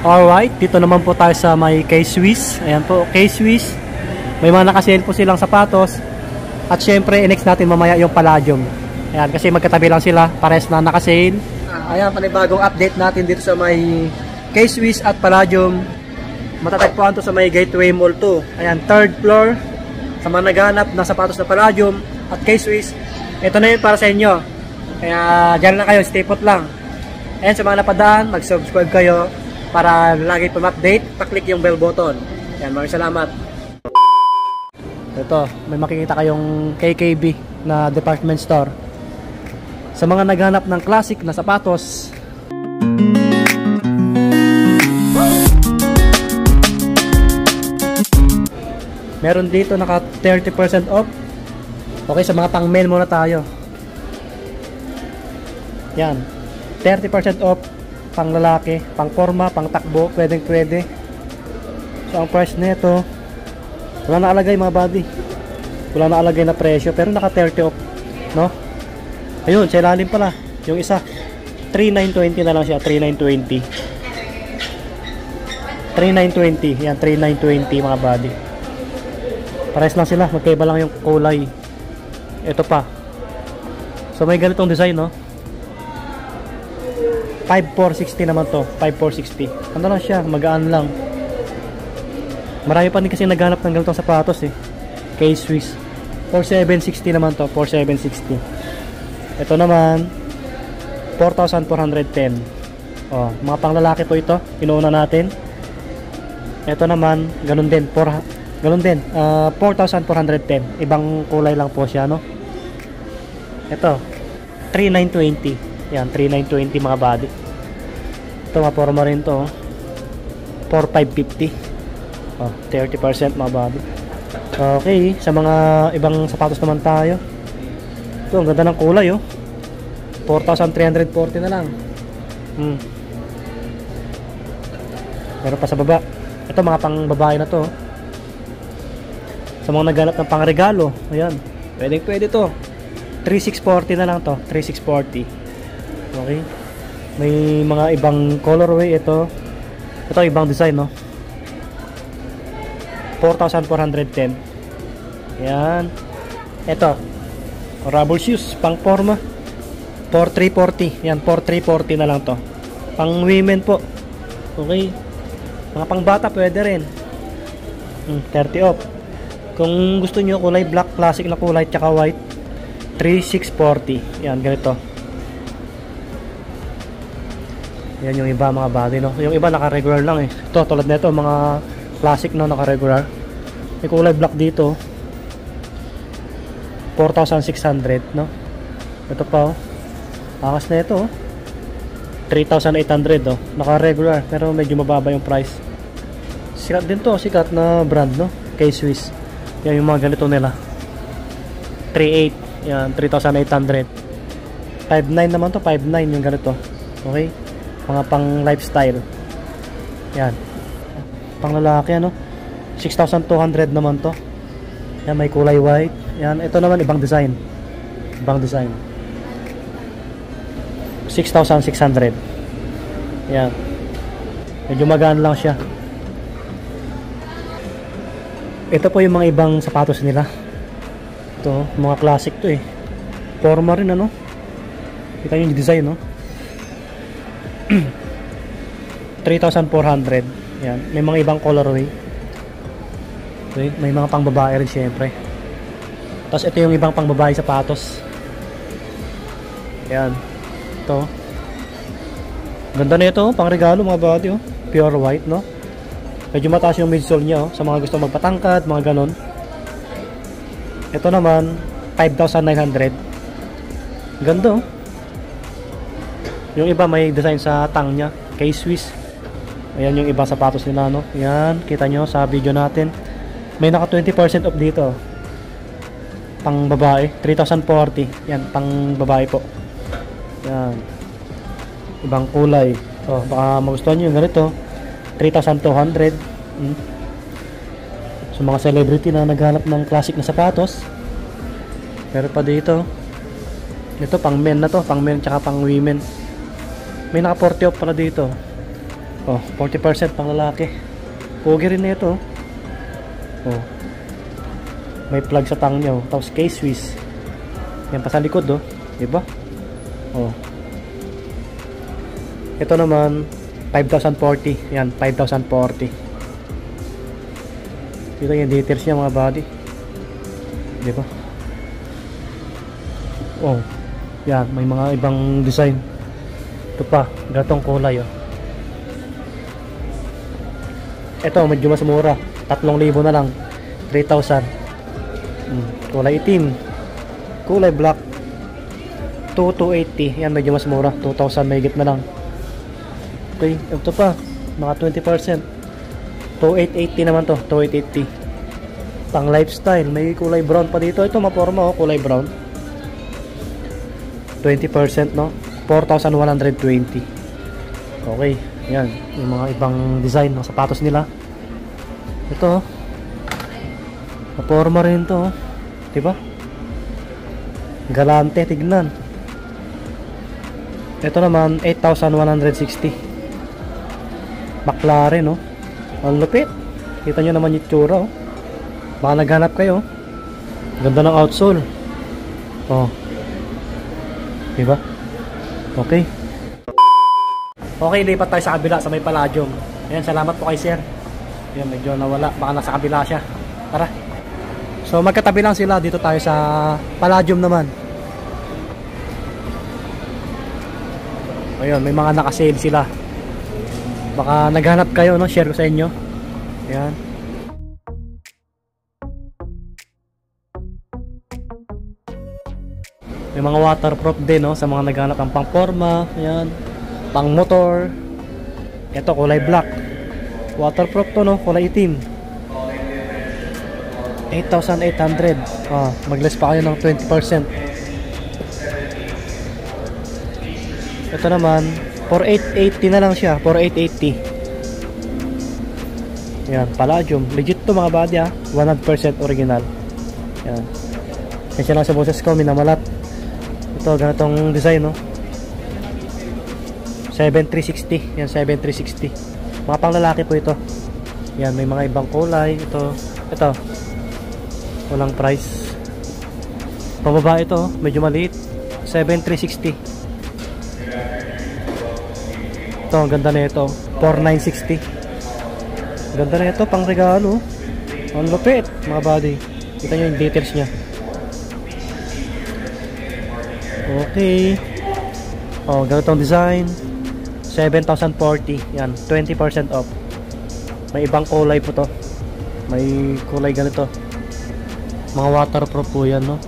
Alright, dito naman po tayo sa may K-Swiss. Ayan po, K-Swiss. May mga nakasale po silang sapatos. At syempre, next natin mamaya yung Palladium. Ayan, kasi magkatabi lang sila, pares na nakasale. Ayan, panibagong update natin dito sa may K-Swiss at Palladium. Matatagpuan to sa may Gateway Mall 2. Ayan, 3rd floor. Sa mga naghanap ng sapatos na Palladium at K-Swiss. Ito na yun para sa inyo. Kaya dyan lang kayo, stay put lang. Ayan, sa mga napadaan, mag-subscribe kayo para lagi pang-update, pa-click yung bell button. Ayan, maraming salamat. Ito, may makikita kayong KKB na department store. Sa mga naghanap ng classic na sapatos, meron dito naka 30% off. Okay, sa mga pang-men muna tayo. Yan, 30% off. Pang lalaki, pang forma, pang takbo, pwede. So ang price nito, wala nakalagay mga buddy. Wala nakalagay na presyo, pero naka 30 off, no? Ayun, sa ilalim pala, yung isa 3,920 na lang siya, 3,920. 3,920, yan 3,920 mga buddy. Pares lang sila, magkaiba lang yung kulay. Ito pa. So may ganitong design, no? 5,460 naman to, 5,460. Ano lang siya, magaan lang. Marami pa din kasi naghanap ng ganitong sapatos eh. K-Swiss. 4,760 naman to, 4,760. Ito naman 4,410. Oh, mga panglalaki po ito, inuuna natin. Ito naman, ganun din, 4,410. Ibang kulay lang po siya, no? Ito, 3,920. Yan, 3,920 mga body. Ito, maporma rin to. 4,550. Oh, 30% mga body. Okay, sa mga ibang sapatos naman tayo. Ito, ang ganda ng kulay, oh. 4,340 na lang. Meron pa sa baba. Ito, mga pang babae na to. Sa mga naghanap ng pangregalo, ayan, pwede to. 3,640 na lang to, 3,640. Okay, may mga ibang colorway. Ito ibang design, no? 4,410. Yan. Ito rubber shoes pang forma, 4,340. Yan, 4,340 na lang to. Pang women po. Okay, mga pang bata pwede rin. 30 off. Kung gusto nyo kulay black, classic na kulay tsaka white, 3,640. Yan, ganito. Yan yung iba mga body, no? Yung iba naka-regular lang eh. Ito, tulad nito, mga classic, no? Naka-regular. May kulay black dito. 4,600, no? Ito pa, oh. Angas na ito, oh. 3,800, oh. Naka-regular, pero medyo mababa yung price. Sikat din to, sikat na brand, no? K-Swiss. Yan yung mga ganito nila. 3,800. Yan, 3,800. 5,900 naman to, 5,900 yung ganito. Okay? Mga pang lifestyle. Yan, pang lalaki, ano, 6,200 naman to. Yan, may kulay white. Yan, ito naman ibang design. 6,600. Yan, medyo magaan lang siya. Ito po yung mga ibang sapatos nila. Ito, mga classic to eh. Forma rin, ano. Kita yung design, no? 3,400. Yan, may mga ibang colorway. Okay, may mga pang babae rin syempre. Tapos ito yung ibang pang babae sapatos. Yan, ito ganda na ito, pang regalo mga body, oh. Pure white, no? Medyo mataas yung midsole nya, oh, sa mga gusto magpatangkad, mga ganon. Ito naman 5,900. Ganda, oh. Yung iba may design sa tang nya, K-Swiss. Ayan yung iba sapatos nila, no? Yan, kita nyo sa video natin. May naka 20% off dito. Pang babae, 3,040. Yan, pang babae po. Yan. Ibang kulay. So, baka magustuhan nyo yung ganito. 3,200. So, mga celebrity na naghanap ng classic na sapatos. Pero pa dito. Ito, pang men na to. Pang men tsaka pang women. May naka 40 off pala dito. Oh, 40% pang lalaki. Pogi rin na ito. Oh. May plug sa tang niya. Oh. Tapos K-Swiss. Yan pa sa likod, oh. Diba? Oh. Ito naman 5,040. Yan, 5,040. Dito yung details niya mga body. Diba? Oh. Yan, may mga ibang design. Ito pa, gatong kulay, oh. Ito, medyo mas mura. 3,000 na lang. 3,000. Kulay itim. Kulay black. 2,280. Yan, medyo mas mura. 2,000 may higit na lang. Okay, ito pa. Mga 20%. 2,880 naman to. 2,880. Pang lifestyle. May kulay brown pa dito. Ito, maporma, oh. Kulay brown. 20%, no? 4,120. Okay. Yan, yung mga ibang design ng sapatos nila. Ito, naporma rin to, diba? Galante, tignan. Ito naman 8,160. McLaren, no? Ang lupit. Kita nyo naman yung tsura, oh. Baka naghanap kayo. Ganda ng outsole. Oh, diba? Okay. Okay, lipat tayo sa kabila sa may Palladium. Ayan, salamat po kay sir. Ayan, medyo nawala. Baka nasa kabila siya. Tara. So, magkatabi lang sila. Dito tayo sa Palladium naman. Ayan, may mga nakasale sila. Baka naghanap kayo, no? Share ko sa inyo. Ayan. May mga waterproof din, no? Sa mga naghanap ng pang-forma. Ayan. Pang motor. Ito kulay black. Waterproof to, no? Kulay itim. 8,800. Mag-less pa kayo ng 20%. Ito naman 4,880 na lang siya. 4,880. Yan, Palladium. Legit to mga body, 100% original. Yan. Kasi lang sa boses ko, minamalat. Ito, ganitong design, no? 7,360. Yan, 7,360. Mga pang lalaki po ito. Yan, may mga ibang kulay. Ito. Walang price. Pababa ito, medyo maliit. 7,360. Ito, ang ganda na ito. 4,960. Ganda na ito, pang regalo. Ang lupit, mga body. Kita nyo yung details nya. Okay. Ganitong design. 7,040. Yan, 20% off. May ibang kulay po to. May kulay ganito. Mga waterproof po yan, no?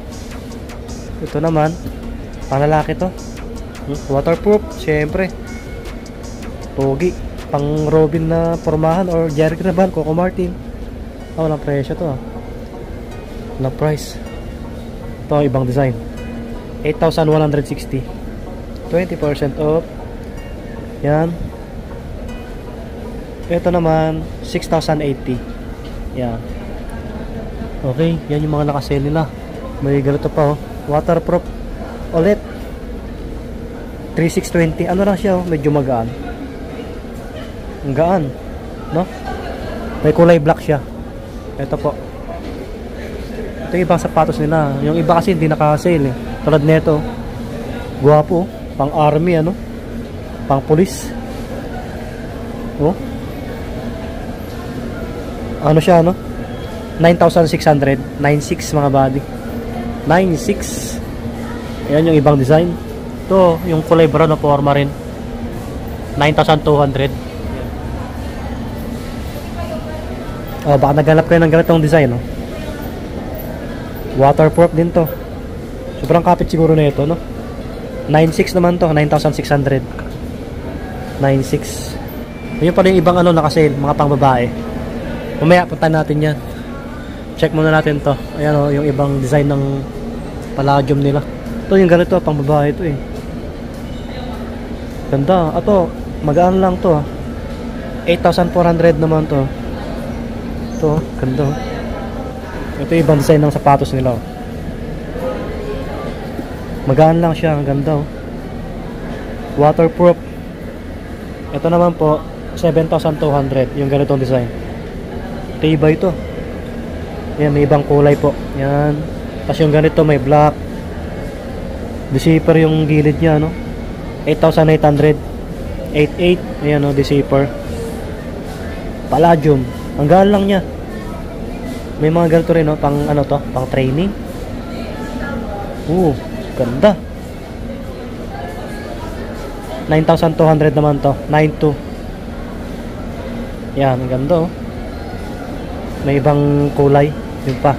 Ito naman, panlalaki to. Waterproof, syempre. Pogi. Pang Robin na formahan or Jerry Creban, Coco Martin. Walang presyo to, walang price. Ito, ibang design. 8,160. 20% off. Yan. Ito naman 6,080. Yan. Okay, yan yung mga nakasale nila. May ganito pa, waterproof ulit. 3,620. Ano lang siya, medyo magaan. Ang gaan, no? May kulay black siya. Ito po. Ito yung ibang sapatos nila. Yung iba kasi hindi nakasale, tulad nito. Guwapo, pang army, ano? Pang pulis. Ano siya, no? 9,600. 9,600 mga body. 9,600. Ayan yung ibang design. Ito, yung kulay brown na forma rin. 9,200. Baka naghanap kayo ng ganitong design, no? Waterproof din to. Sobrang kapit siguro na ito, no? 9,600 naman to. 9,600. 9,600. Ayun pala yung ibang nakasale, mga pang babae. Mamaya punta natin yan. Check muna natin to. Ayan, yung ibang design ng Palladium nila. Ito yung ganito, pang babae ito eh. Ganda. Ito, magaan lang to. 8,400 naman to. Ito, ganda. Ito yung ibang design ng sapatos nila. Magaan lang siya, ang ganda. Waterproof. Ito naman po 7,200 yung ganitong design. Tibay ito. Yan, may ibang kulay po. Yan. Tapos yung ganito may black. Deceiver yung gilid niya, no? 8,800. 88. Ayan, no? Deceiver. Palladium. Ang gaan lang niya. May mga ganito rin, no? Pang ano to? Pang training. Ganda. 9,200 naman to. 92. Yan, ang ganda, oh. May ibang kulay. Yun pa.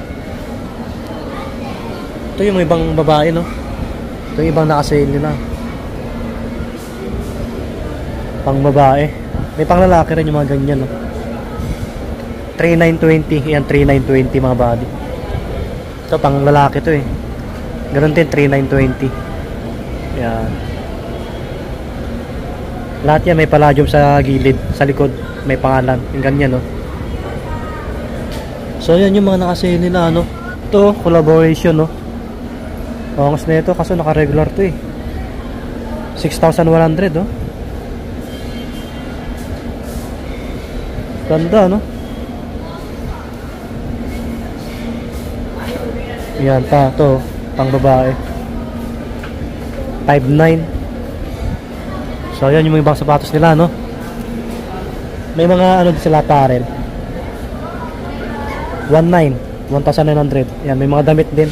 Ito yung ibang babae, no? Ito yung ibang naka-sale nila. Pang babae. May pang lalaki rin yung mga ganyan, no? 3,920. Yan, 3,920 mga body. Ito, pang lalaki to eh. Ganun din, 3,920. Yan. Lahat yan may palladium sa gilid. Sa likod, may pangalan. Yung ganyan, no? So, yan yung mga naka-sale nila, no? Ito, collaboration, no? Pangas na ito, kaso naka-regular to eh. 6,100, no? Ganda, no? Yan pa, to pang babae. 5,900. So yan yung ibang sapatos nila, no? May mga ano din sila apparel. 1,900. Yan, may mga damit din.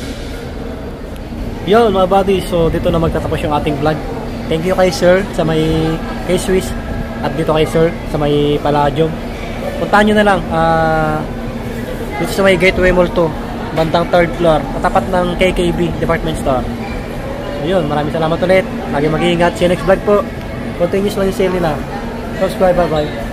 Yun mga buddy, so dito na magtatapos yung ating vlog. Thank you kay sir sa may kay Swiss at dito kay sir sa may Palladium. Puntahan nyo na lang dito sa may Gateway Mall 2, bandang 3rd floor, katapat ng KKB Department Store. Ayun, maraming salamat ulit. Lagi mag-iingat. See you next vlog po. Continuous lang yung sale nila. Subscribe, bye bye.